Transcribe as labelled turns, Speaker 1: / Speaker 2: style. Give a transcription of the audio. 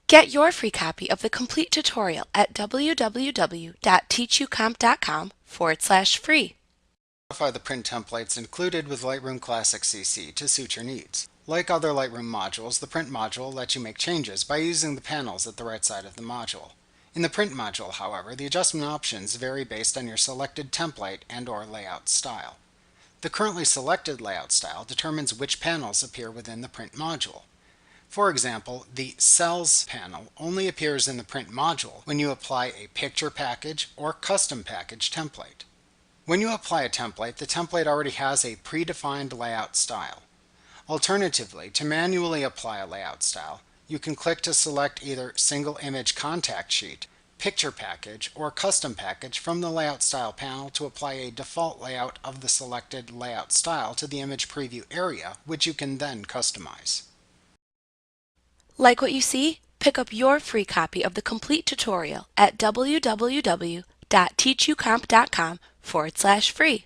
Speaker 1: Get your free copy of the complete tutorial at www.teachucomp.com/free.
Speaker 2: Modify the print templates included with Lightroom Classic CC to suit your needs. Like other Lightroom modules, the print module lets you make changes by using the panels at the right side of the module. In the print module, however, the adjustment options vary based on your selected template and/or layout style. The currently selected layout style determines which panels appear within the print module. For example, the Cells panel only appears in the print module when you apply a picture package or custom package template. When you apply a template, the template already has a predefined layout style. Alternatively, to manually apply a layout style, you can click to select either Single Image Contact Sheet, Picture Package, or Custom Package from the Layout Style panel to apply a default layout of the selected layout style to the image preview area, which you can then customize.
Speaker 1: Like what you see? Pick up your free copy of the complete tutorial at www.teachucomp.com/free.